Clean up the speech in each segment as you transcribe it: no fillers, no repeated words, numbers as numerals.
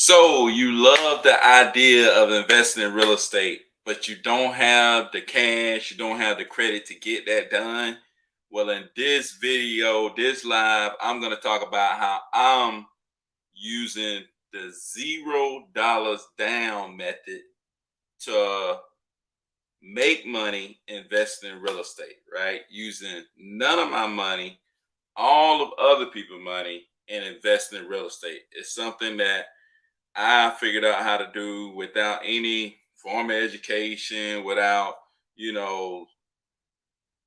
So you love the idea of investing in real estate, but you don't have the cash, you don't have the credit to get that done. Well, in this video, this live, I'm going to talk about how I'm using the $0 down method to make money investing in real estate, right? Using none of my money, all of other people's money, and investing in real estate. It's something that I figured out how to do without any formal education, without, you know,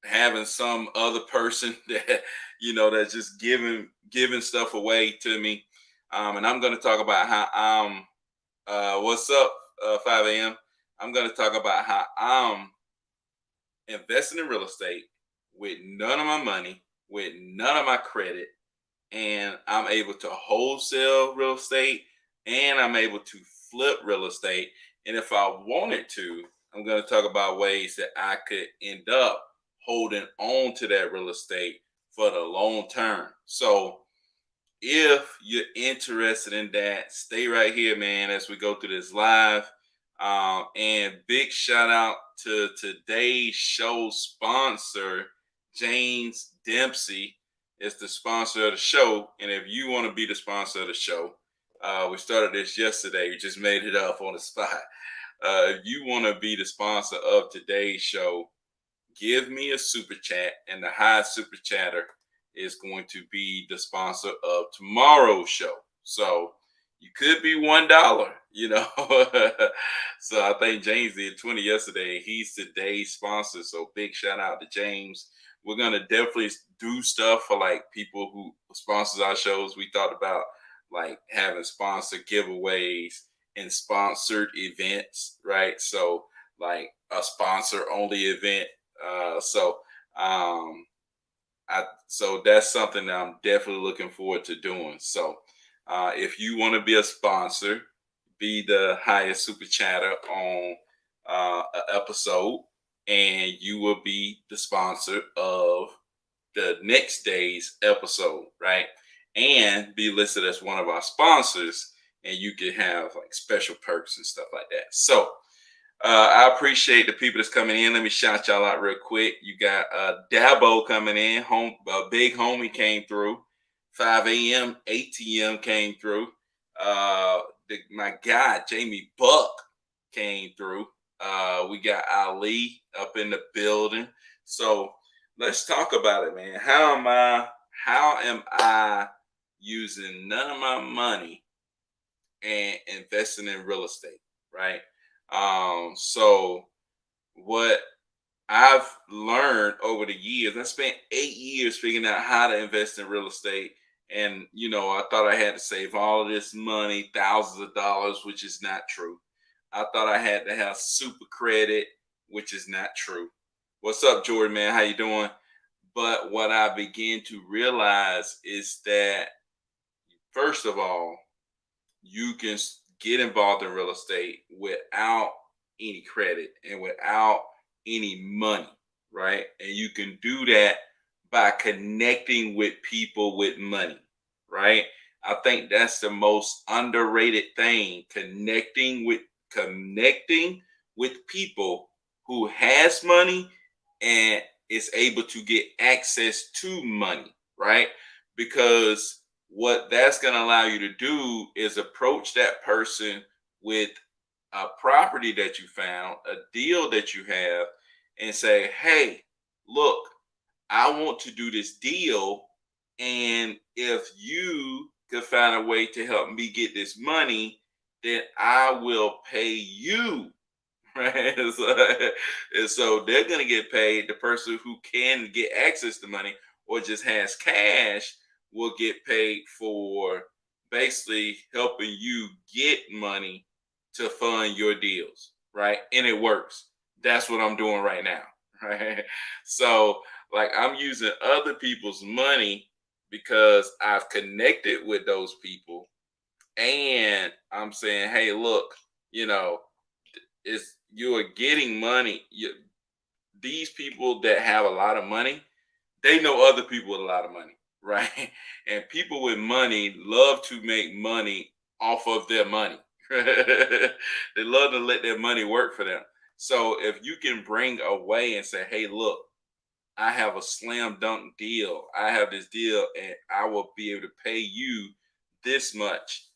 having some other person that, that's just giving stuff away to me. And I'm gonna talk about how what's up, 5 a.m. I'm gonna talk about how I'm investing in real estate with none of my money, with none of my credit, and I'm able to wholesale real estate and I'm able to flip real estate. And if I wanted to, I'm going to talk about ways that I could end up holding on to that real estate for the long term. So if you're interested in that, stay right here, man, as we go through this live. And big shout out to today's show sponsor, James Dempsey is the sponsor of the show. And if you want to be the sponsor of the show, we started this yesterday. We just made it up on the spot. If you want to be the sponsor of today's show, give me a super chat, and the highest super chatter is going to be the sponsor of tomorrow's show. So you could be $1. So I think James did 20 yesterday. He's today's sponsor. So big shout out to James. We're gonna definitely do stuff for like people who sponsors our shows. We thought about like having sponsored giveaways and sponsored events, right? So like a sponsor only event. So um so that's something that I'm definitely looking forward to doing. So if you want to be a sponsor, be the highest super chatter on an episode, and you will be the sponsor of the next day's episode, right? And be listed as one of our sponsors, and you can have like special perks and stuff like that. So I appreciate the people that's coming in. Let me shout y'all out real quick. You got Dabo coming in. Big homie came through. 5 a.m. ATM came through. My guy Jamie Buck came through. We got Ali up in the building. So let's talk about it, man. How am I using none of my money and investing in real estate, right? So what I've learned over the years, I spent 8 years figuring out how to invest in real estate. And, I thought I had to save all of this money, thousands of dollars, which is not true. I thought I had to have super credit, which is not true. What's up, Jordan, man? How you doing? But what I began to realize is that, first of all, you can get involved in real estate without any credit and without any money, right? And you can do that by connecting with people with money, right? I think that's the most underrated thing, connecting with people who has money and is able to get access to money, right? Because what that's going to allow you to do is approach that person with a property that you found, a deal that you have, and say, hey, look, I want to do this deal. And if you could find a way to help me get this money, then I will pay you. Right. And so they're going to get paid. The person who can get access to money or just has cash will get paid for basically helping you get money to fund your deals, right? And it works. That's what I'm doing right now, right? So, like, I'm using other people's money because I've connected with those people, and I'm saying, hey, look, you know, it's you are getting money. These people that have a lot of money, they know other people with a lot of money, right? And people with money love to make money off of their money. They love to let their money work for them. So if you can bring a way and say, hey, look, I have a slam dunk deal. I have this deal and I will be able to pay you this much,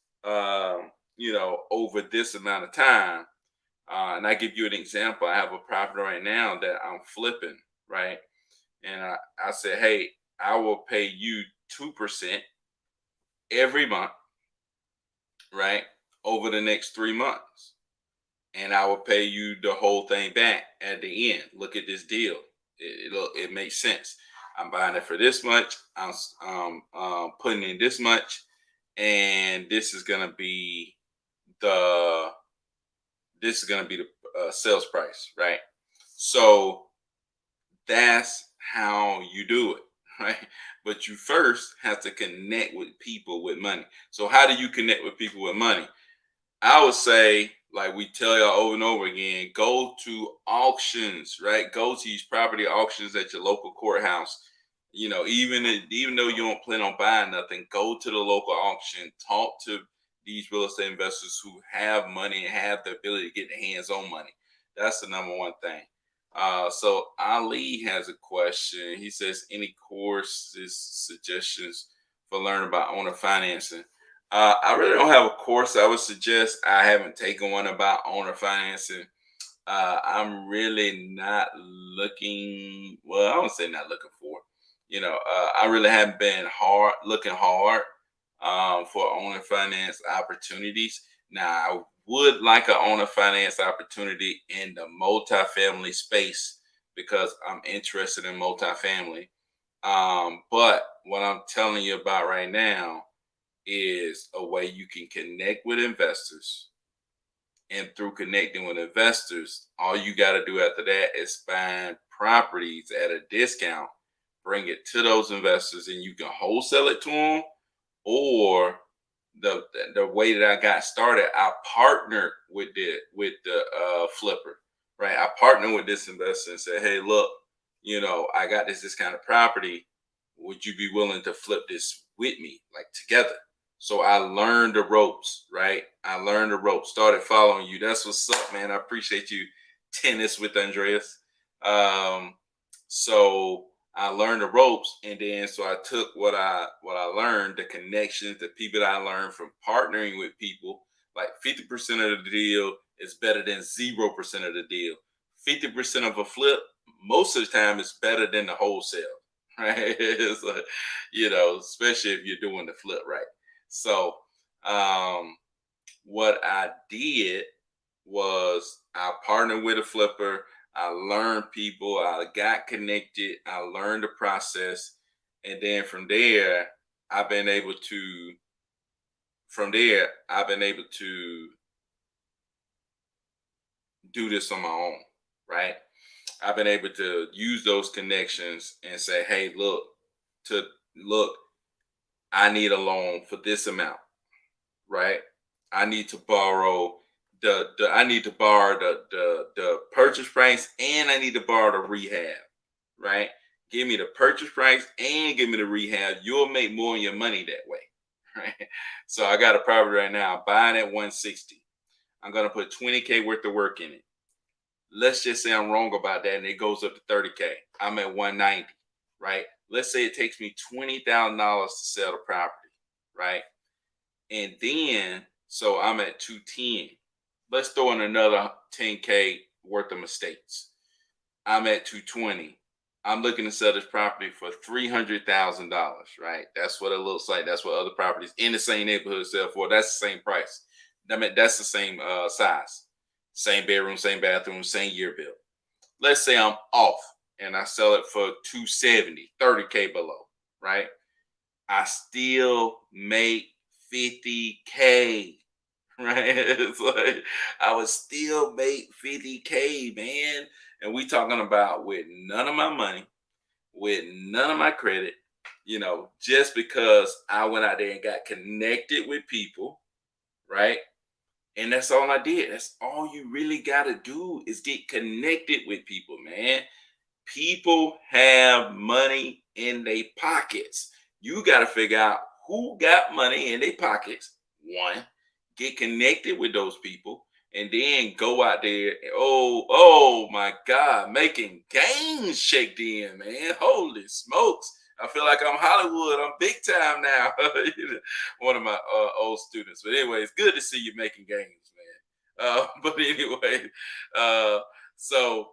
over this amount of time. And I give you an example. I have a property right now that I'm flipping, right? And I said, hey, I will pay you 2% every month, right? Over the next 3 months. And I will pay you the whole thing back at the end. Look at this deal. It makes sense. I'm buying it for this much. I'm putting in this much, and the this is gonna be the sales price, right? So that's how you do it, right? But you first have to connect with people with money. So how do you connect with people with money? I would say, like we tell y'all over and over again, go to auctions, right? Go to these property auctions at your local courthouse. Even though you don't plan on buying nothing, go to the local auction, talk to these real estate investors who have money and have the ability to get their hands on money. That's the number one thing. So Ali has a question. He says, any courses, suggestions for learning about owner financing? I really don't have a course I would suggest. I haven't taken one about owner financing. I'm really not looking. Well, I would say not looking for. I really haven't been looking hard for owner finance opportunities. Now, I would like an owner finance opportunity in the multifamily space because I'm interested in multifamily. But what I'm telling you about right now is a way you can connect with investors. And through connecting with investors, all you got to do after that is find properties at a discount, bring it to those investors, and you can wholesale it to them. Or the way that I got started, I partnered with the flipper, right? I partnered with this investor and said, hey, look, I got this kind of property. Would you be willing to flip this with me, like together? So I learned the ropes, right? I learned the ropes, started following you. That's what's up, man. I appreciate you. Tennis with Andreas. Um, so I learned the ropes, and then so I took what I learned, the connections, the people that I learned from partnering with people. Like 50% of the deal is better than 0% of the deal. 50% of a flip, most of the time, is better than the wholesale, right? It's like, especially if you're doing the flip right. So, what I did was I partnered with a flipper. I learned people. I got connected. I learned the process, and then I've been able to. From there, I've been able to do this on my own, right? I've been able to use those connections and say, "Hey, to look, I need a loan for this amount." Right? I need to borrow the purchase price, and I need to borrow the rehab. Right? Give me the purchase price and give me the rehab. You'll make more of your money that way. Right? So I got a property right now. I'm buying at 160. I'm gonna put 20K worth of work in it. Let's just say I'm wrong about that and it goes up to 30K. I'm at 190, right? Let's say it takes me $20,000 to sell the property, right? And then, so I'm at 210. Let's throw in another 10K worth of mistakes. I'm at 220. I'm looking to sell this property for $300,000, right? That's what it looks like. That's what other properties in the same neighborhood sell for. That's the same price. I mean, that's the same size, same bedroom, same bathroom, same year bill. Let's say I'm off and I sell it for 270, 30K below, right? I still make 50K, right? It's like I would still make 50K, man. And we talking about with none of my money, with none of my credit, just because I went out there and got connected with people, right? And that's all I did. That's all you really got to do is get connected with people, man. People have money in their pockets. You got to figure out who got money in their pockets, one. get connected with those people, and then go out there. Oh my God, making gains shake in, man. Holy smokes. I feel like I'm Hollywood. I'm big time now. One of my old students. But anyway, it's good to see you making gains, man. But anyway, uh, so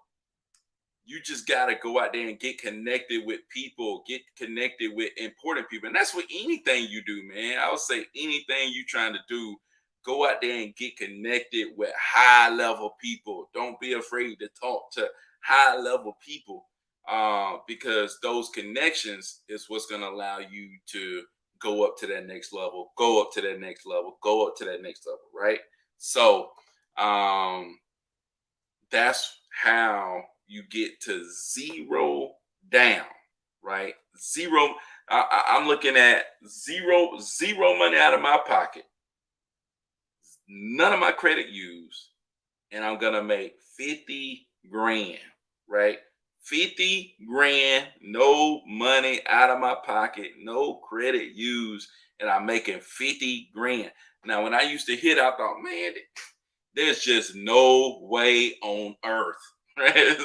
you just got to go out there and get connected with people, get connected with important people. And that's what anything you do, man. I would say anything you trying to do, go out there and get connected with high level people. Don't be afraid to talk to high level people, because those connections is what's going to allow you to go up to that next level, go up to that next level, go up to that next level, right? So, that's how you get to zero down, right? Zero. I'm looking at zero money out of my pocket, none of my credit used, and I'm gonna make 50 grand, right? 50 grand, no money out of my pocket, no credit used, and I'm making 50 grand. Now, when I used to hit, I thought, man, there's just no way on earth. Right?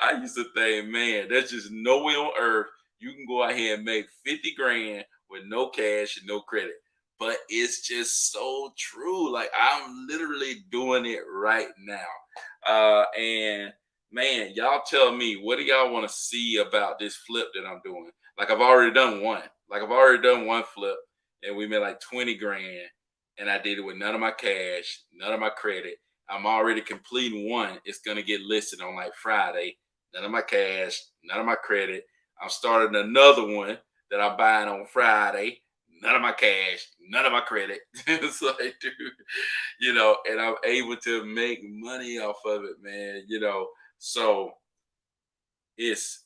I used to think, man, there's just no way on earth you can go out here and make 50 grand with no cash and no credit. But it's just so true. Like, I'm literally doing it right now. And man, y'all tell me, what do y'all want to see about this flip that I'm doing? Like, I've already done one. Like, I've already done one flip, and we made like 20 grand, and I did it with none of my cash, none of my credit. I'm already completing one. It's gonna get listed on like Friday. None of my cash, none of my credit. I'm starting another one that I'm buying on Friday. None of my cash, none of my credit. It's like, dude, and I'm able to make money off of it, man. So it's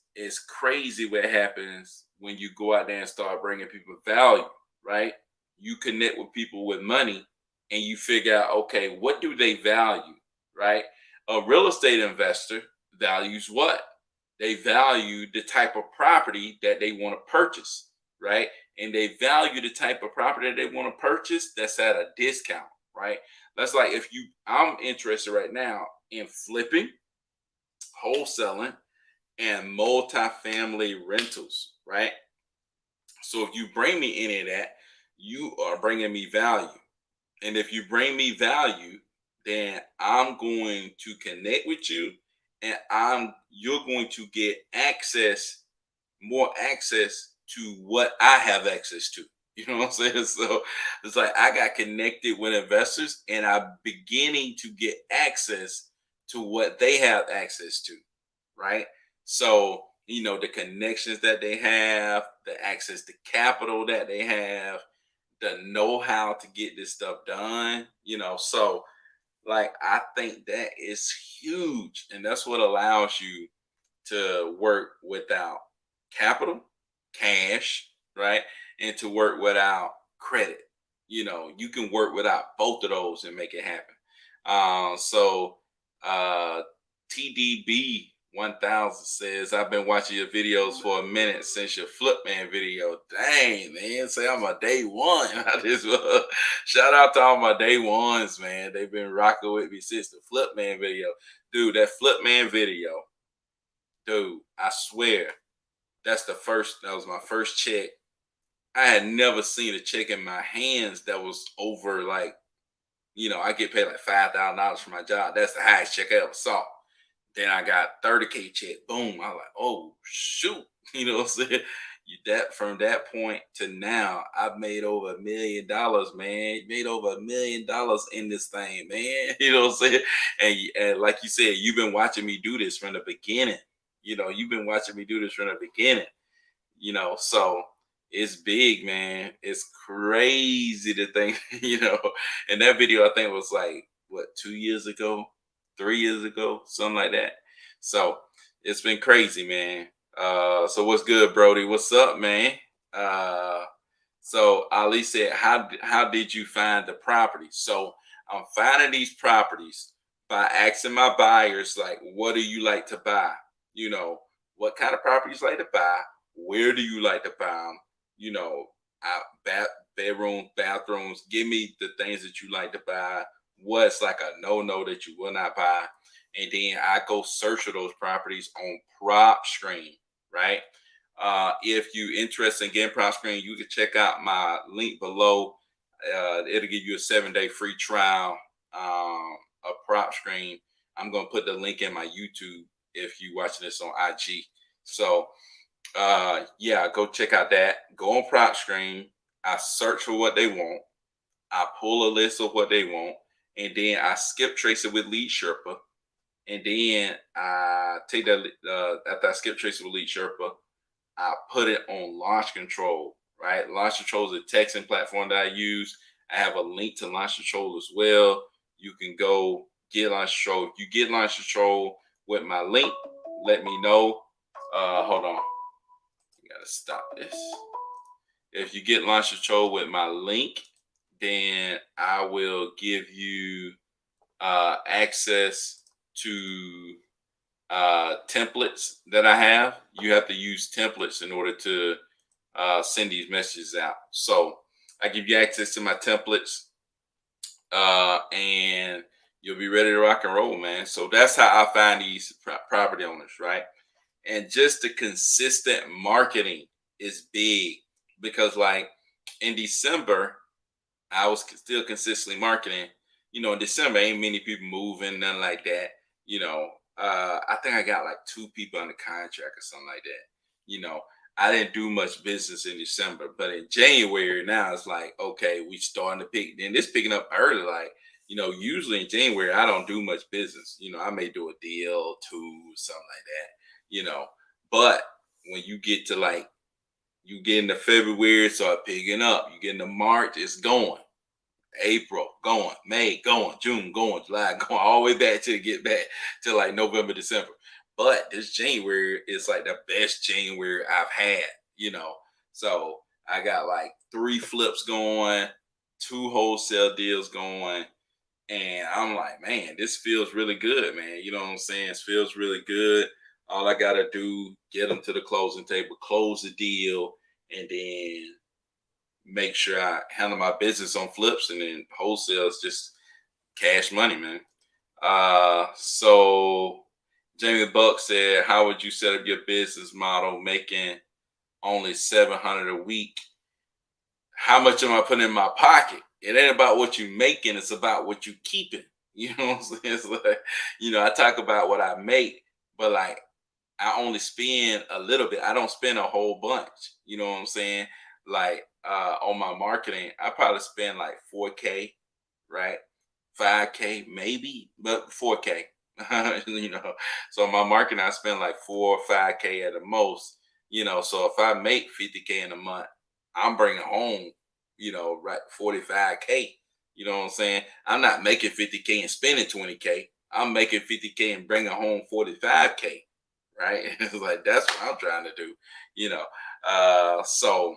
crazy what happens when you go out there and start bringing people value, right? You connect with people with money, and you figure out, okay, what do they value, right? A real estate investor values what? They value the type of property that they want to purchase, right? And they value the type of property that they want to purchase that's at a discount, right? That's like, I'm interested right now in flipping, wholesaling, and multifamily rentals, right? So if you bring me any of that, you are bringing me value. And if you bring me value, then I'm going to connect with you, and you're going to get more access to what I have access to. You know what I'm saying? So it's like I got connected with investors, and I'm beginning to get access to what they have access to, right? So, the connections that they have, the access to capital that they have, the know how to get this stuff done, so like I think that is huge. And that's what allows you to work without capital, cash, right? And to work without credit. You can work without both of those and make it happen. So TDB 1000 says, I've been watching your videos for a minute since your Flipman video. Dang, man. Say I'm a day one. I just shout out to all my day ones, man. They've been rocking with me since the Flipman video. Dude, that Flipman video, dude, I swear, that was my first check. I had never seen a check in my hands that was over, like, I get paid like $5,000 for my job. That's the highest check I ever saw. Then I got 30K check. Boom. I was like, oh shoot. You know what I'm saying? From that point to now, I've made over $1 million, man. Made over $1 million in this thing, man. You know what I'm saying? And like you said, you've been watching me do this from the beginning. You've been watching me do this from the beginning. So it's big, man. It's crazy to think, and that video I think was like what, 2 years ago, 3 years ago, something like that. So it's been crazy, man. So what's good, Brody? What's up, man? So Ali said, how did you find the property? So I'm finding these properties by asking my buyers, like, what do you like to buy? What kind of properties you like to buy? Where do you like to buy them? bedrooms, bathrooms. Give me the things that you like to buy. What's like a no that you will not buy, and then I go search for those properties on PropStream, right? If you interested in getting PropStream, you can check out my link below. It'll give you a 7-day free trial of PropStream. I'm gonna put the link in my YouTube if you watching this on IG. So yeah, go check out that. Go on PropStream. I search for what they want. I pull a list of what they want, and then I skip trace it with Lead Sherpa. And then I take that after I skip trace it with Lead Sherpa, I put it on Launch Control. Right, Launch Control is a texting platform that I use. I have a link to Launch Control as well. You can go get Launch Control. If you get Launch Control with my link, let me know. Hold on, gotta stop this. If you get Launch Control with my link, then I will give you access to templates that I have. You have to use templates in order to send these messages out. So I give you access to my templates, and you'll be ready to rock and roll, man. So that's how I find these property owners, right? And just the consistent marketing is big, because like in December, I was still consistently marketing. In December, ain't many people moving, nothing like that. I think I got like 2 people under contract or something like that. I didn't do much business in December, but in January now it's like, okay, we starting to pick. Then this picking up early. Like, usually in January I don't do much business. I may do a deal, 2, something like that. But when you get to like, you get into February, start picking up. You get into March, it's going. April going, May going, June going, July going, all the way back to get back to like November, December. But this January is like the best January I've had, So I got like 3 flips going, 2 wholesale deals going, and I'm like, man, this feels really good, man. You know what I'm saying? It feels really good. All I gotta do, get them to the closing table, close the deal, and then make sure I handle my business on flips, and then wholesale is just cash money, man. So Jamie Buck said, how would you set up your business model making only 700 a week? How much am I putting in my pocket? It ain't about what you making, it's about what you keeping. You know what I'm saying? It's like, I talk about what I make, but like I only spend a little bit. I don't spend a whole bunch. You know what I'm saying? Like on my marketing, I probably spend like 4K, right? 5K maybe, but 4K. So my marketing, I spend like 4 or 5K at the most. So if I make 50K in a month, I'm bringing home, right, 45K. You know what I'm saying? I'm not making 50K and spending 20K. I'm making 50K and bringing home 45K, right? It's like that's what I'm trying to do, you know. So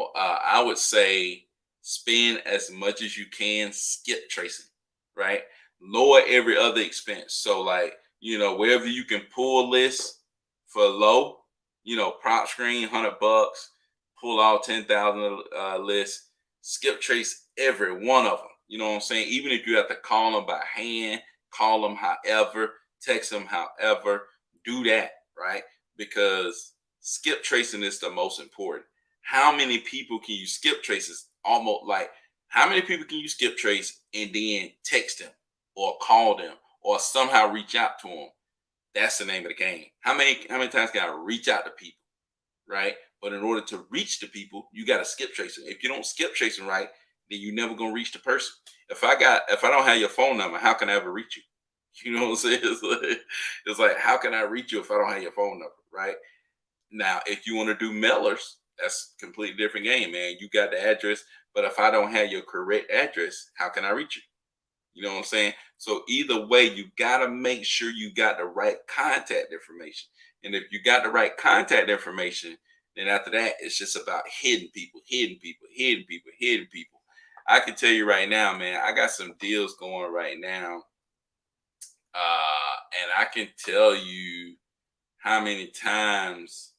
I would say spend as much as you can, skip tracing, right? Lower every other expense. So like, wherever you can pull lists for low, PropStream, $100, pull out 10,000 lists, skip trace every one of them. You know what I'm saying? Even if you have to call them by hand, call them however, text them however, do that, right? Because skip tracing is the most important. How many people can you skip trace? Is almost like, how many people can you skip trace and then text them or call them or somehow reach out to them? That's the name of the game. How many times can I reach out to people, right? But in order to reach the people, you got to skip trace them. If you don't skip trace them right, then you're never gonna reach the person. If I don't have your phone number, how can I ever reach you? You know what I'm saying? It's like how can I reach you if I don't have your phone number, right? Now, if you want to do mailers, that's a completely different game, man. You got the address, but if I don't have your correct address, how can I reach you? You know what I'm saying? So either way, you got to make sure you got the right contact information. And if you got the right contact information, then after that, it's just about hitting people, hitting people, hitting people, hitting people. I can tell you right now, man, I got some deals going right now. And I can tell you how many times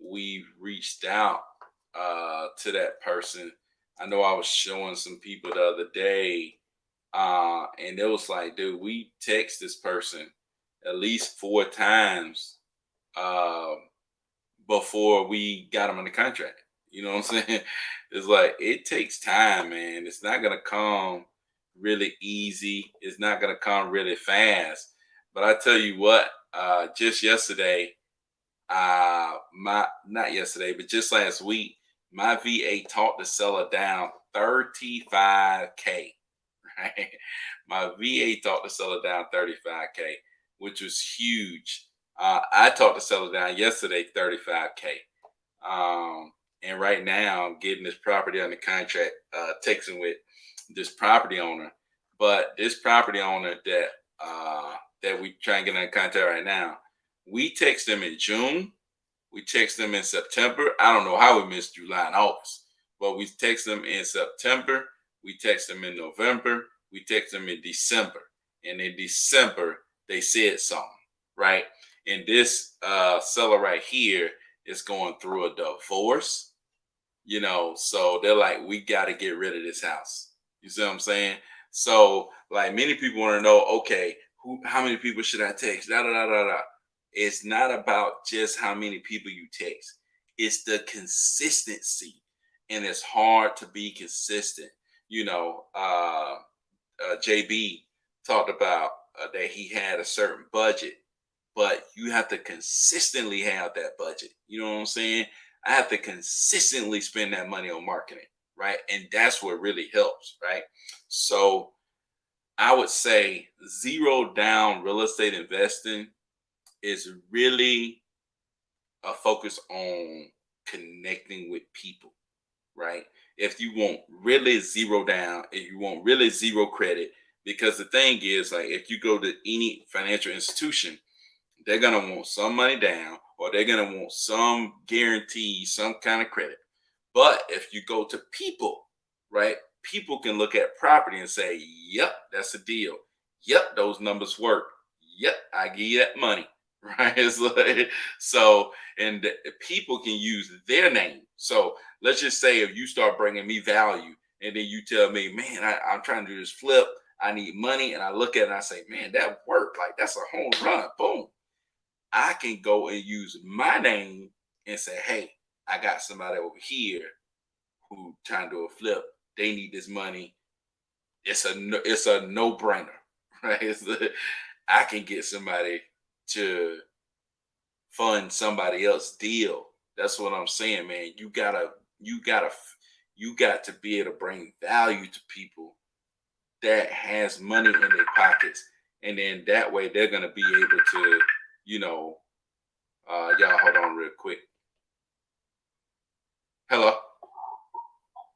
we've reached out to that person. I know I was showing some people the other day, and it was like, dude, we text this person at least 4 times uh, before we got them on the contract. You know what I'm saying? It's like it takes time, man. It's not gonna come really easy. It's not gonna come really fast. But I tell you what, just yesterday, my not yesterday, but just last week, my VA talked the seller down 35K. Right? My VA talked the seller down 35K, which was huge. I talked the seller down yesterday 35K. And right now I'm getting this property under contract, texting with this property owner. But this property owner that we try and get in contact right now, we text them in June, we text them in September. I don't know how we missed July and August, but we text them in September, we text them in November, we text them in December. And in December, they said something, right? And this seller right here is going through a divorce, so they're like, we got to get rid of this house. You see what I'm saying? So, like, many people want to know, okay, how many people should I text? Da da da da da. It's not about just how many people you text. It's the consistency, and it's hard to be consistent. JB talked about that he had a certain budget, but you have to consistently have that budget. You know what I'm saying? I have to consistently spend that money on marketing, right? And that's what really helps, right? So I would say zero down real estate investing is really a focus on connecting with people, right? If you want really zero down, if you want really zero credit, because the thing is, like, if you go to any financial institution, they're gonna want some money down, or they're gonna want some guarantee, some kind of credit. But if you go to people, right, people can look at property and say, yep, that's a deal. Yep, those numbers work. Yep, I give you that money. Right. And the people can use their name. So let's just say if you start bringing me value and then you tell me, man, I'm trying to do this flip, I need money. And I look at it and I say, man, that worked. Like, that's a home run. Boom. I can go and use my name and say, hey, I got somebody over here who trying to do a flip. They need this money. It's a no brainer, right? I can get somebody to fund somebody else's deal. That's what I'm saying, man. You got to be able to bring value to people that has money in their pockets, and then that way they're gonna be able to, y'all hold on real quick. Hello.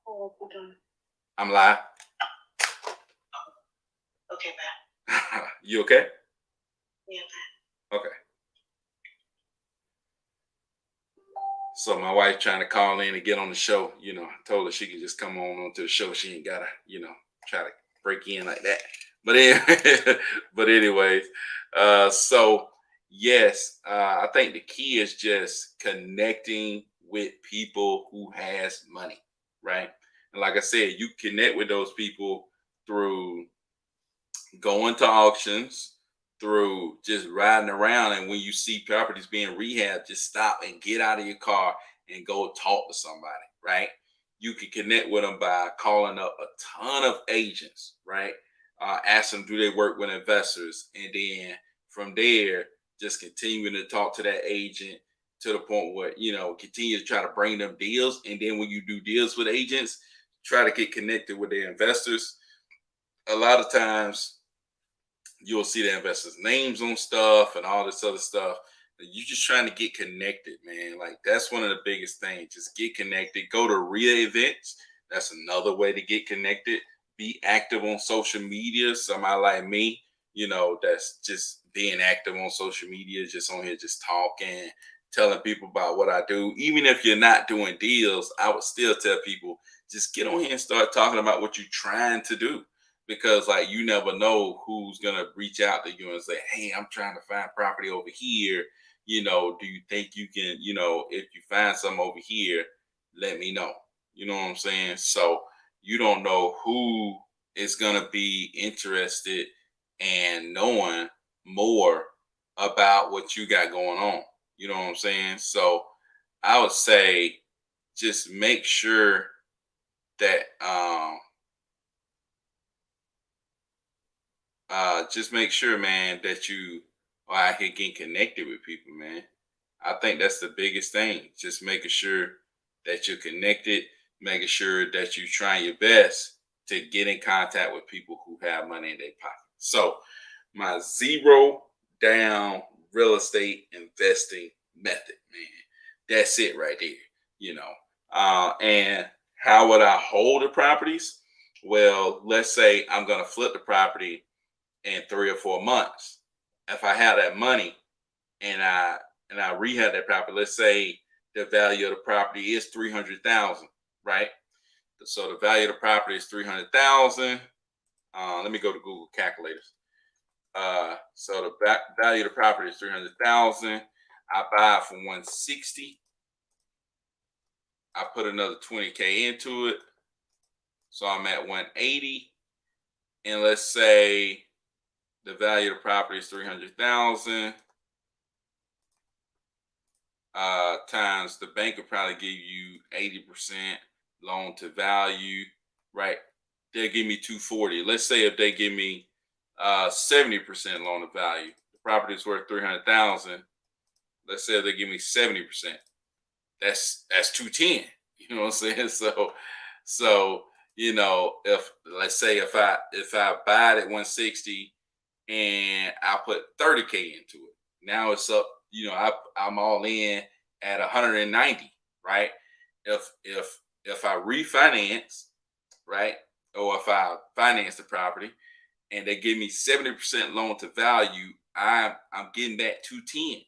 Oh, hold on. I'm live. Okay, man. You okay? Yeah, man. Okay. So my wife trying to call in and get on the show. I told her she can just come on onto the show. She ain't gotta, try to break in like that. But anyway, but anyways, so yes, I think the key is just connecting with people who has money, right? And like I said, you connect with those people through going to auctions, through just riding around. And when you see properties being rehabbed, just stop and get out of your car and go talk to somebody, right? You can connect with them by calling up a ton of agents, right? Ask them, do they work with investors? And then from there, just continuing to talk to that agent to the point where, continue to try to bring them deals. And then when you do deals with agents, try to get connected with their investors. A lot of times, you'll see the investors' names on stuff and all this other stuff. You're just trying to get connected, man. Like, that's one of the biggest things. Just get connected. Go to REIA events. That's another way to get connected. Be active on social media. Somebody like me, that's just being active on social media, just on here, just talking, telling people about what I do. Even if you're not doing deals, I would still tell people, just get on here and start talking about what you're trying to do. Because, like, you never know who's gonna reach out to you and say, hey, I'm trying to find property over here. Do you think you can, if you find some over here, let me know. You know what I'm saying? So you don't know who is gonna be interested and knowing more about what you got going on. You know what I'm saying? So I would say just make sure that just make sure, man, that you are out here getting connected with people, man. I think that's the biggest thing. Just making sure that you're connected, making sure that you're trying your best to get in contact with people who have money in their pocket. So, my zero down real estate investing method, man. That's it right there. You know, and how would I hold the properties? Well, let's say I'm going to flip the property in 3 or 4 months. If I have that money and I rehab that property, let's say the value of the property is 300,000, right? So the value of the property is 300,000. Let me go to Google calculators. So the value of the property is 300,000. I buy it for 160. I put another 20K into it, so I'm at 180. And let's say the value of the property is 300,000. Times the bank will probably give you 80% loan to value, right? They'll give me 240. Let's say if they give me 70% loan to value, the property is worth 300,000. Let's say if they give me 70%, that's 210. You know what I'm saying? So if let's say if I buy it at 160 and I put 30K into it, now it's up. I'm all in at 190, right? If I refinance, right, or if I finance the property and they give me 70% loan to value, I'm getting that 210.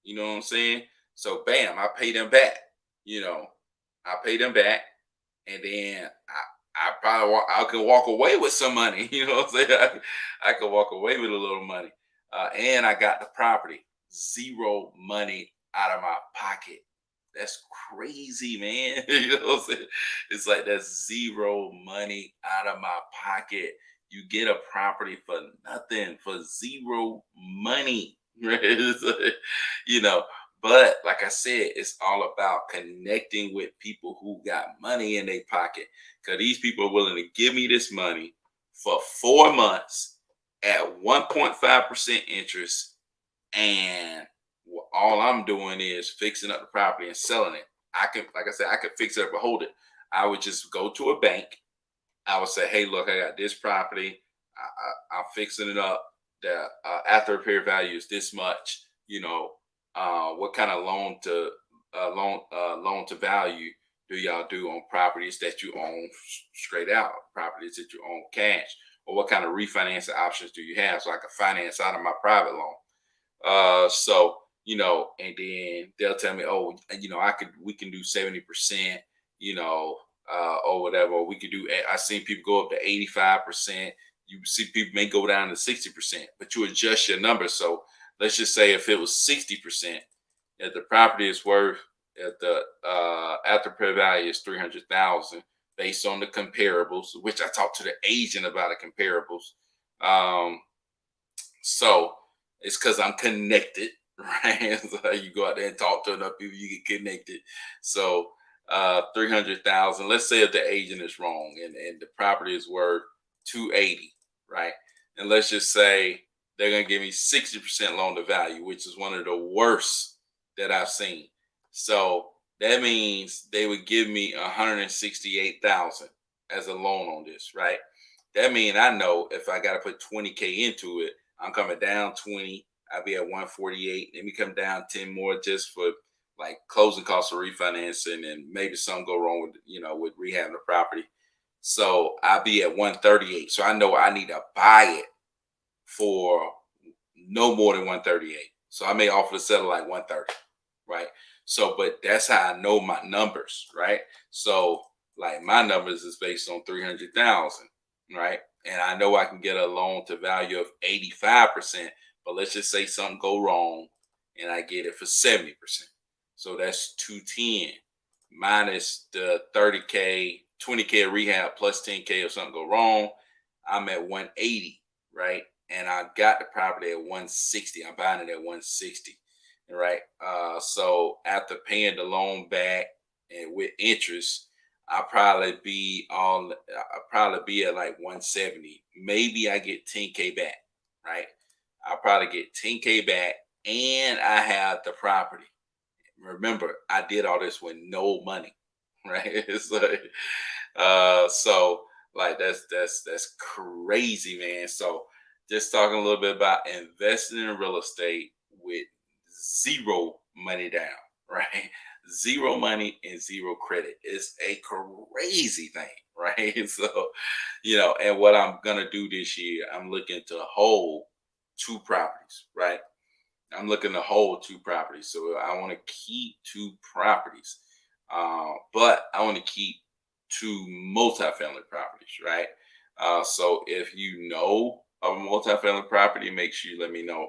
You know what I'm saying? So bam, I pay them back. You know, I pay them back, and then I probably I can walk away with some money. You know what I'm saying? I could walk away with a little money, and I got the property, zero money out of my pocket. That's crazy, man. You know what I'm saying? It's like that's zero money out of my pocket. You get a property for nothing, for zero money. Right? It's like, you know, but like I said, it's all about connecting with people who got money in their pocket. Because these people are willing to give me this money for 4 months at 1.5% interest, and all I'm doing is fixing up the property and selling it. Like I said, I could fix it up or hold it. I would just go to a bank. I would say, hey, look, I got this property. I'm fixing it up. The after repair value is this much. What kind of loan to value do y'all do on properties that you own straight out, properties that you own cash, or what kind of refinancing options do you have so I can finance out of my private loan? And then they'll tell me, oh, we can do 70%, or whatever. Or we could do, I've seen people go up to 85%. You see people may go down to 60%, but you adjust your number. So let's just say if it was 60%, if the property is worth, if the after repair value is 300,000 based on the comparables, which I talked to the agent about the comparables. So it's because I'm connected, right? So you go out there and talk to enough people, you get connected. So 300,000. Let's say if the agent is wrong and the property is worth 280, right? And let's just say they're gonna give me 60% loan to value, which is one of the worst that I've seen. So that means they would give me 168,000 as a loan on this, right? That means I know if I got to put 20K into it, I'm coming down 20. I'll be at 148. Let me come down 10 more just for like closing costs of refinancing and maybe something go wrong with rehabbing the property. So I'll be at 138. So I know I need to buy it for no more than 138. So I may offer to settle like 130, right? So, but that's how I know my numbers, right? So like my numbers is based on 300,000, right? And I know I can get a loan to value of 85%, but let's just say something go wrong and I get it for 70%. So that's 210. minus the 30K, 20K rehab plus 10K if something go wrong. I'm at 180, right? And I got the property at 160. I'm buying it at 160, right? So after paying the loan back and with interest, I'll probably be at like 170. Maybe I get 10K back, right? I'll probably get 10K back and I have the property. Remember, I did all this with no money, right? It's like, so like that's crazy, man. So just talking a little bit about investing in real estate with zero money down, right? Zero money and zero credit is a crazy thing, right? So, and what I'm gonna do this year, I'm looking to hold two properties, right? I'm looking to hold two properties. So I want to keep two properties. But I want to keep two multifamily properties, right? So if you know of a multifamily property, make sure you let me know.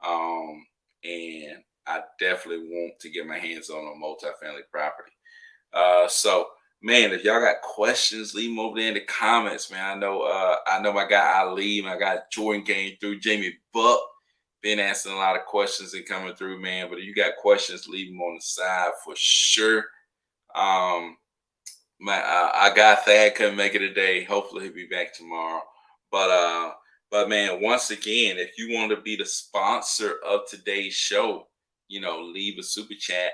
And I definitely want to get my hands on a multifamily property. So man, if y'all got questions, leave them over there in the comments, man. I know my guy Ali, my guy Jordan came through, Jamie Buck been asking a lot of questions and coming through, man. But if you got questions, leave them on the side for sure. Um, I got Thad couldn't make it today. Hopefully he'll be back tomorrow. But but man, once again, if you want to be the sponsor of today's show, leave a super chat,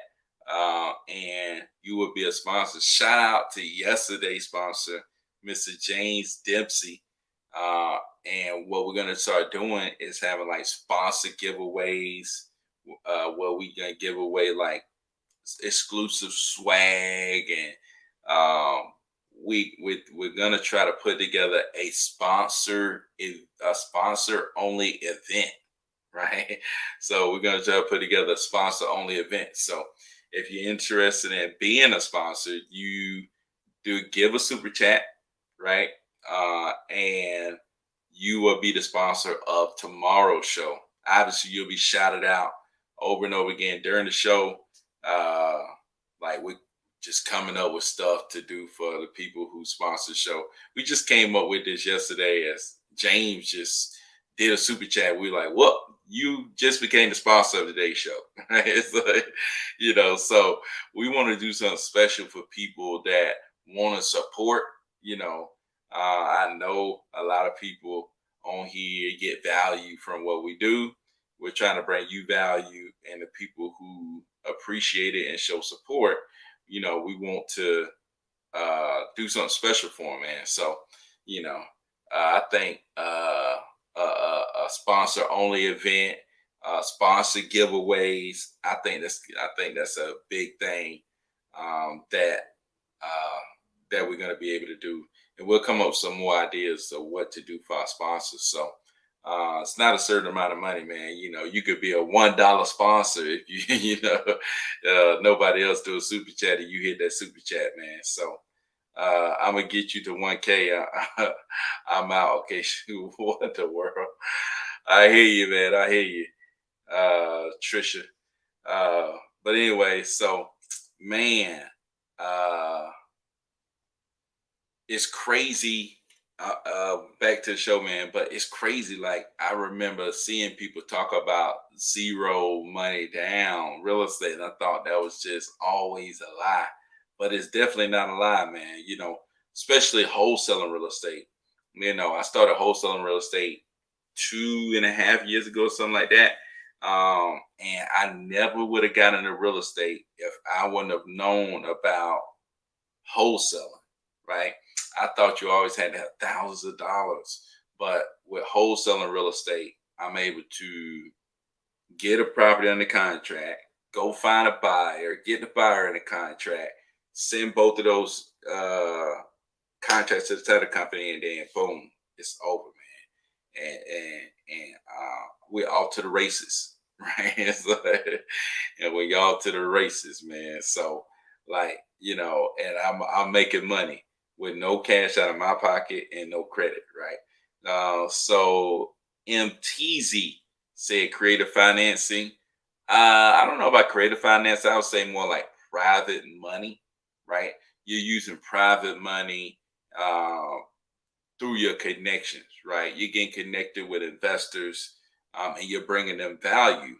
and you will be a sponsor. Shout out to yesterday's sponsor, Mr. James Dempsey. And what we're gonna start doing is having like sponsor giveaways, where we gonna give away like exclusive swag, and we're gonna try to put together a sponsor only event, right? So we're gonna try to put together a sponsor only event. So if you're interested in being a sponsor, you do give a super chat, right? And you will be the sponsor of tomorrow's show. Obviously, you'll be shouted out over and over again during the show. Uh, like we're just coming up with stuff to do for the people who sponsor the show. We just came up with this yesterday as James just did a super chat. We were like, "Well, you just became the sponsor of today's show." It's like, so we want to do something special for people that want to support. I know a lot of people on here get value from what we do. We're trying to bring you value, and the people who appreciate it and show support, we want to do something special for them, man. So, I think a sponsor only event, sponsor giveaways. I think that's a big thing, that that we're going to be able to do, and we'll come up with some more ideas of what to do for our sponsors. So it's not a certain amount of money, man. You could be a $1 sponsor if you nobody else do a super chat and you hit that super chat, man. So I'm gonna get you to 1K. I'm out. Okay, shoot, what the world? I hear you, man. I hear you, Trisha. But anyway, so man, uh, it's crazy. Back to the show, man. But it's crazy. Like I remember seeing people talk about zero money down real estate, and I thought that was just always a lie. But it's definitely not a lie, man. Especially wholesaling real estate. I started wholesaling real estate 2.5 years ago, something like that. And I never would have gotten into real estate if I wouldn't have known about wholesaling, right? I thought you always had to have thousands of dollars, but with wholesaling real estate, I'm able to get a property under contract, go find a buyer, get the buyer in the contract, send both of those contracts to the title company, and then boom, it's over, man. And we're off to the races, right? And we're off to the races, man. So and I'm making money with no cash out of my pocket and no credit, right? So MTZ said creative financing. I don't know about creative finance. I would say more like private money, right? You're using private money through your connections, right? You're getting connected with investors, and you're bringing them value,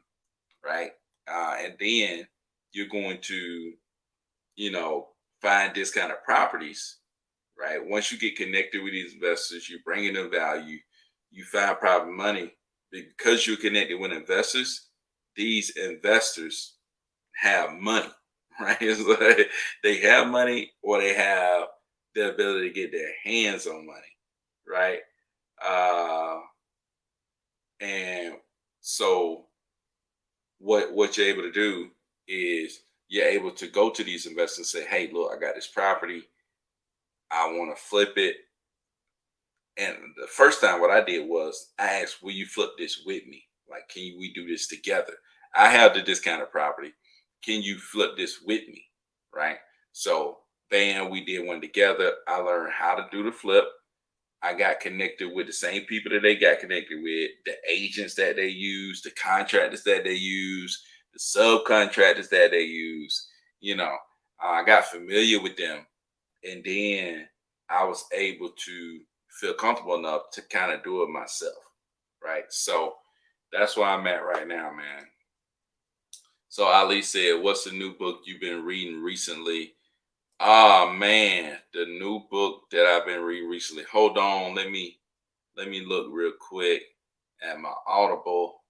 right? And then you're going to, you know, find discounted properties, right? Once you get connected with these investors, you're bringing them value. You find private money because you're connected with investors. These investors have money, right? It's like they have money or they have the ability to get their hands on money, right? Uh, and so what you're able to do is you're able to go to these investors and say, "Hey, look, I got this property. I want to flip it." And the first time, what I did was I asked, "Will you flip this with me? Like, we do this together? I have the discounted property. Can you flip this with me?" Right. So, bam, we did one together. I learned how to do the flip. I got connected with the same people that they got connected with, the agents that they use, the contractors that they use, the subcontractors that they use. You know, I got familiar with them, and then I was able to feel comfortable enough to kind of do it myself. Right. So that's where I'm at right now, man. So Ali said, "What's the new book you've been reading recently?" Ah man, the new book that I've been reading recently. Hold on, let me look real quick at my Audible.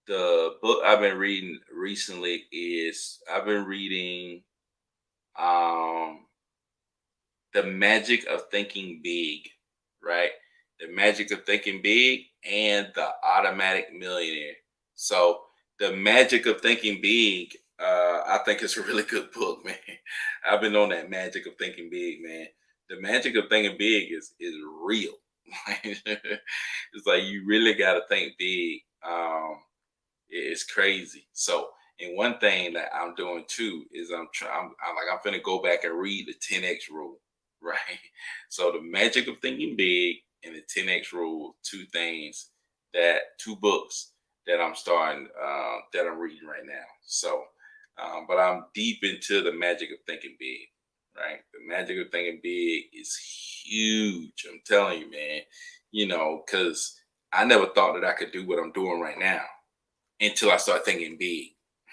The book I've been reading recently is I've been reading um The Magic of Thinking Big, right? The Magic of Thinking Big and The Automatic Millionaire. So, The Magic of Thinking Big, I think it's a really good book, man. I've been on that Magic of Thinking Big, man. The Magic of Thinking Big is real. It's like you really got to think big. It's crazy. So, and one thing that I'm doing too is I'm finna go back and read the 10x rule, right? So the magic of thinking big and the 10x rule, two books that I'm starting, that I'm reading right now. So, but I'm deep into the magic of thinking big, right? The magic of thinking big is huge. I'm telling you, man. Because I never thought that I could do what I'm doing right now until I start thinking big.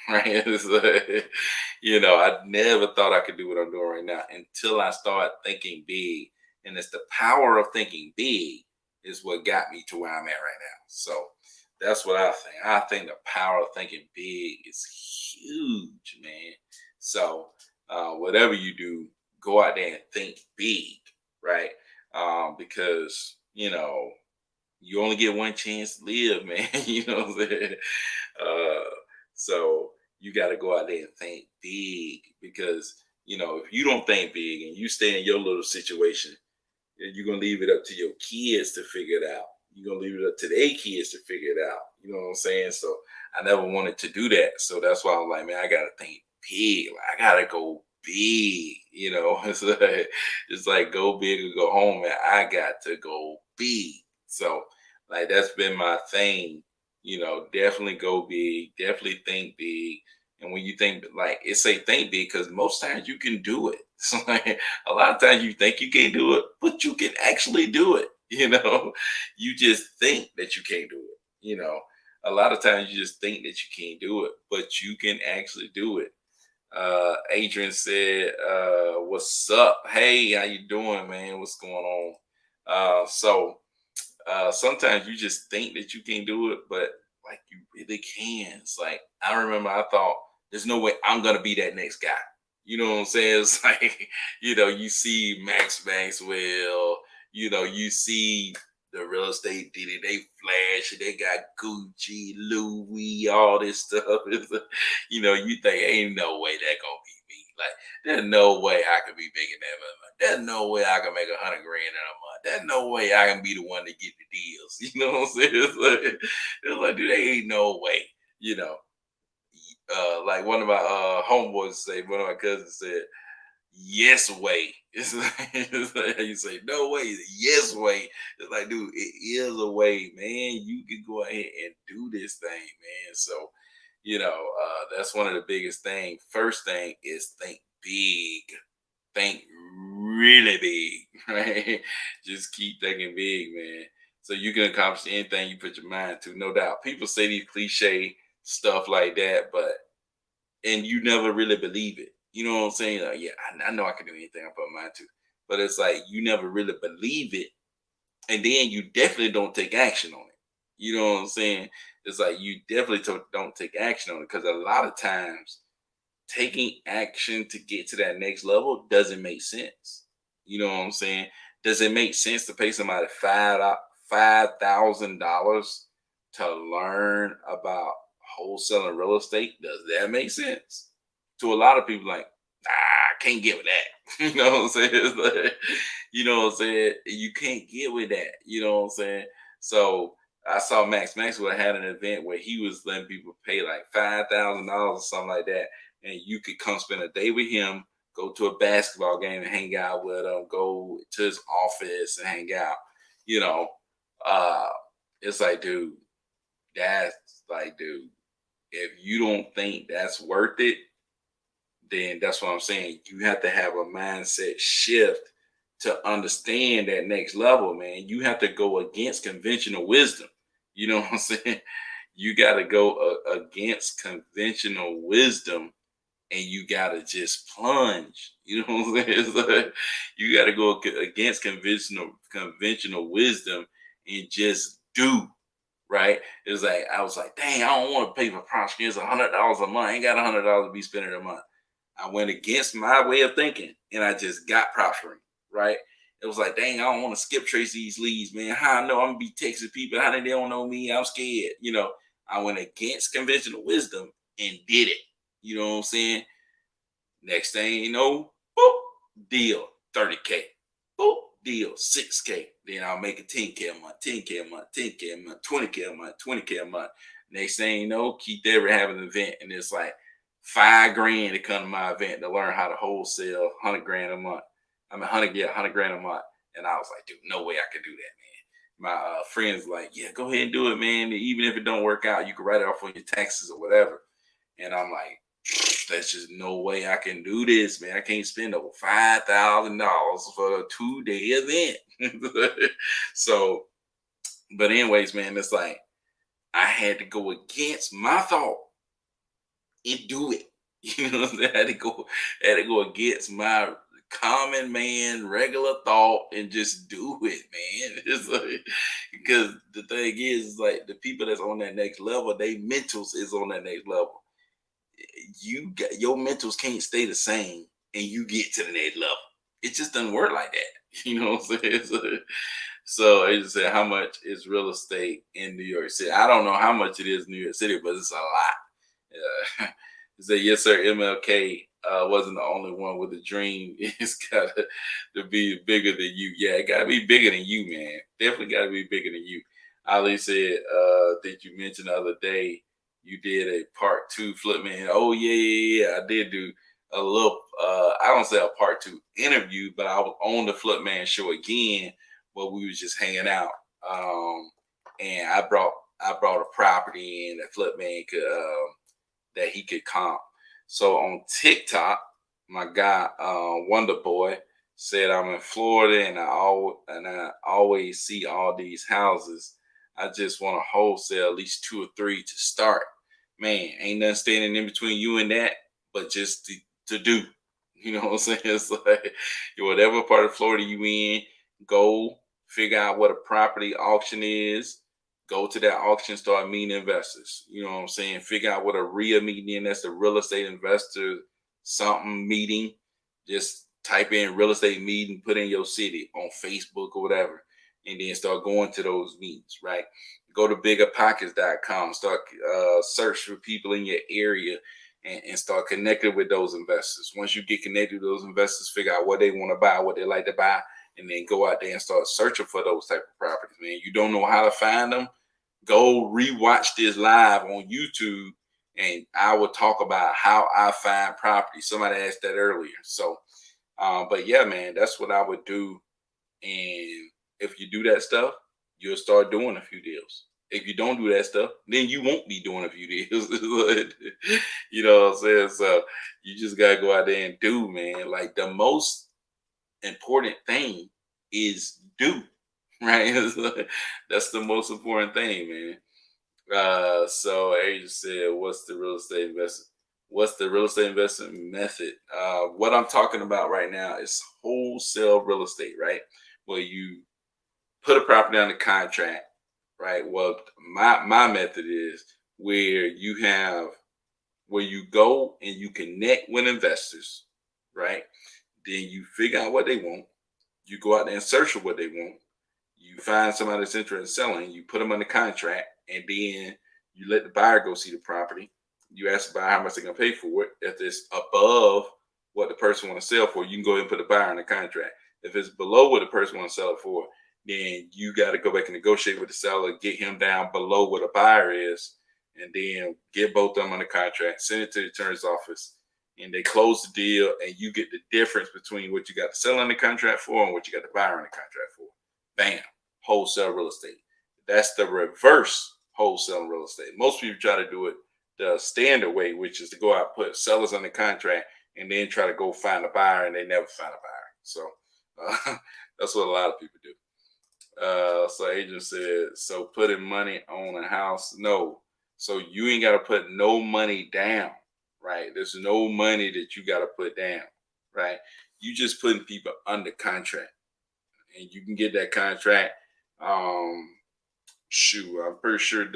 Right. I never thought I could do what I'm doing right now until I start thinking big. And it's the power of thinking big is what got me to where I'm at right now. So that's what I think. I think the power of thinking big is huge, man. So whatever you do, go out there and think big, right? Because, you only get one chance to live, man. You know what I'm saying? Uh, so you got to go out there and think big because, if you don't think big and you stay in your little situation, then you're going to leave it up to your kids to figure it out. You're going to leave it up to their kids to figure it out. You know what I'm saying? So I never wanted to do that. So that's why I'm like, man, I got to think big. Like, I got to go big. It's like go big or go home. And I got to go big. So, like, that's been my thing. Definitely go big, definitely think big. And when you think, like, it say think big because most times you can do it. So, like, a lot of times you think you can't do it, but you can actually do it. You just think that you can't do it. A lot of times you just think that you can't do it, but you can actually do it. Adrian said, "What's up? Hey, how you doing, man? What's going on?" Sometimes you just think that you can do it, but like you really can. It's like I remember I thought there's no way I'm gonna be that next guy. You know what I'm saying? It's like, you see Max Maxwell, you see the real estate did it, they flash, they got Gucci, Louis, all this stuff. You think ain't no way that gonna be me. Like, there's no way I could be making that much. There's no way I can make 100 grand in a month. There's no way I can be the one to get the deals. You know what I'm saying? It's like, dude, there ain't no way. You know, like one of my homeboys say, one of my cousins said, "Yes way." It's like you say, "No way." Yes way. It's like, dude, it is a way, man. You can go ahead and do this thing, man. So, that's one of the biggest things. First thing is think big. think really big, right? Just keep thinking big, man. So you can accomplish anything you put your mind to, no doubt. People say these cliche stuff like that, but and you never really believe it. You know what I'm saying? Like, yeah, I know I can do anything I put my mind to, but it's like you never really believe it, and then you definitely don't take action on it. You know what I'm saying? It's like you definitely don't take action on it because a lot of times taking action to get to that next level doesn't make sense. You know what I'm saying? Does it make sense to pay somebody $5,000 to learn about wholesaling real estate? Does that make sense? To a lot of people, like, nah, I can't get with that. You know what I'm saying? It's like, you know what I'm saying? You can't get with that. You know what I'm saying? So I saw Max Maxwell had an event where he was letting people pay like $5,000 or something like that, and you could come spend a day with him, go to a basketball game and hang out with him, go to his office and hang out. You know, uh, it's like, dude, that's like, dude, if you don't think that's worth it, then that's what I'm saying. You have to have a mindset shift to understand that next level, man. You have to go against conventional wisdom. You know what I'm saying? You got to go against conventional wisdom and you gotta just plunge. You know what I'm saying? It's like, you gotta go against conventional wisdom and just do right. It's like I was like, dang, I don't want to pay for prop skins $100 a month. I ain't got $100 to be spending a month. I went against my way of thinking and I just got prospering. Right. It was like, dang, I don't want to skip trace these leads, man. How I know I'm gonna be texting people? How they don't know me? I'm scared. You know, I went against conventional wisdom and did it. You know what I'm saying? Next thing you know, boop, deal 30K. Boop, deal 6K. Then I'll make a 10K a month, 10K a month, 10K a month, 20K a month, 20K a month. Next thing you know, Keith Ever having an event and it's like $5 grand to come to my event to learn how to wholesale 100 grand a month. I mean, 100 grand a month. And I was like, dude, no way I could do that, man. My friends like, yeah, go ahead and do it, man. Even if it don't work out, you can write it off on your taxes or whatever. And I'm like, there's just no way I can do this, man. I can't spend over $5,000 for a 2-day event. So, but anyways, man, it's like I had to go against my thought and do it. You know what I'm saying? I had to go against my common man, regular thought and just do it, man. It's like because the thing is like the people that's on that next level, they mentals is on that next level. You got your mentals can't stay the same and you get to the next level. It just doesn't work like that. You know what I'm saying? So I just said how much is real estate in New York City? I don't know how much it is in New York City, but it's a lot. He said, yes, sir, MLK wasn't the only one with a dream. It's got to be bigger than you. Yeah, it got to be bigger than you, man. Definitely got to be bigger than you. Ali said, that you mentioned the other day, you did a part two flip man. Oh, yeah. I did do a little, I don't say a part two interview, but I was on the Flip Man show again, where we was just hanging out. And I brought a property in that Flip Man could, that he could comp. So on TikTok, my guy Wonder Boy said I'm in Florida and I always see all these houses. I just want to wholesale at least 2 or 3 to start. Man, ain't nothing standing in between you and that, but just to do. You know what I'm saying? It's like whatever part of Florida you in, go figure out what a property auction is, go to that auction, start meeting investors. You know what I'm saying? Figure out what a RIA meeting is. That's a real estate investor something meeting. Just type in real estate meeting, put in your city on Facebook or whatever, and then start going to those meetings, right? Go to biggerpockets.com, start search for people in your area and start connecting with those investors. Once you get connected with those investors, figure out what they want to buy, what they like to buy, and then go out there and start searching for those type of properties, man. You don't know how to find them? Go rewatch this live on YouTube, and I will talk about how I find property. Somebody asked that earlier. So, but yeah, man, that's what I would do. And if you do that stuff, you'll start doing a few deals. If you don't do that stuff, then you won't be doing a few deals. You know what I'm saying? So you just gotta go out there and do, man. Like the most important thing is do, right? That's the most important thing, man. So Asia said, "What's the real estate investment? What's the real estate investment method?" What I'm talking about right now is wholesale real estate, right? Where you put a property under contract, right? Well, my method is where you go and you connect with investors, right? Then you figure out what they want. You go out there and search for what they want. You find somebody that's interested in selling. You put them under contract, and then you let the buyer go see the property. You ask the buyer how much they're gonna pay for it. If it's above what the person want to sell for, you can go ahead and put the buyer under contract. If it's below what the person want to sell it for, then you got to go back and negotiate with the seller, get him down below what a buyer is, and then get both of them under contract, send it to the attorney's office, and they close the deal, and you get the difference between what you got the seller under contract for and what you got the buyer under contract for. Bam, wholesale real estate. That's the reverse wholesale real estate. Most people try to do it the standard way, which is to go out, put sellers under contract, and then try to go find a buyer, and they never find a buyer. So that's what a lot of people do. So agent said, so putting money on a house, no. So you ain't got to put no money down, right? There's no money that you got to put down, right? You just putting people under contract, and you can get that contract. Shoot, I'm pretty sure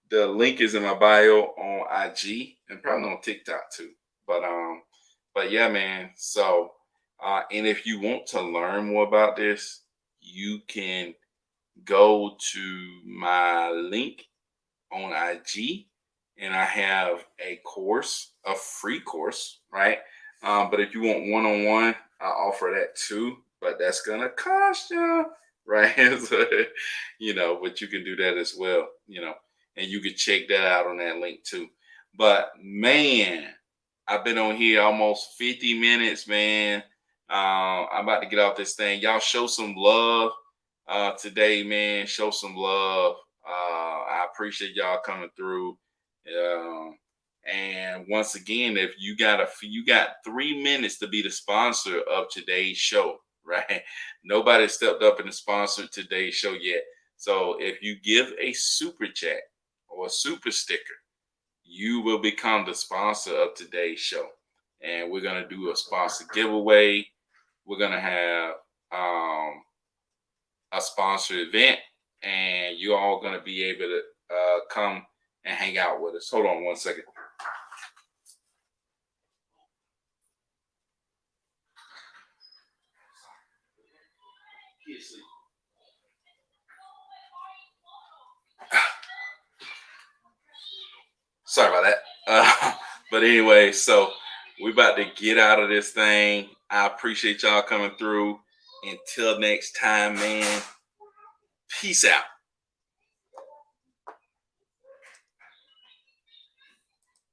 the link is in my bio on IG and probably on TikTok too. But yeah, man. So, and if you want to learn more about this, you can go to my link on IG, and I have a course, a free course, right? But if you want one-on-one, I offer that too, but that's gonna cost you, right? So, but you can do that as well, and you can check that out on that link too. But man, I've been on here almost 50 minutes, man. I'm about to get off this thing. Y'all show some love today, man. Show some love. I appreciate y'all coming through. And once again, if you got 3 minutes to be the sponsor of today's show, right? Nobody stepped up and sponsored today's show yet. So if you give a super chat or a super sticker, you will become the sponsor of today's show. And we're gonna do a sponsor giveaway. We're gonna have a sponsor event, and you're all gonna be able to come and hang out with us. Hold on one second. Sorry about that. But anyway, so we're about to get out of this thing. I appreciate y'all coming through. Until next time, man. Peace out.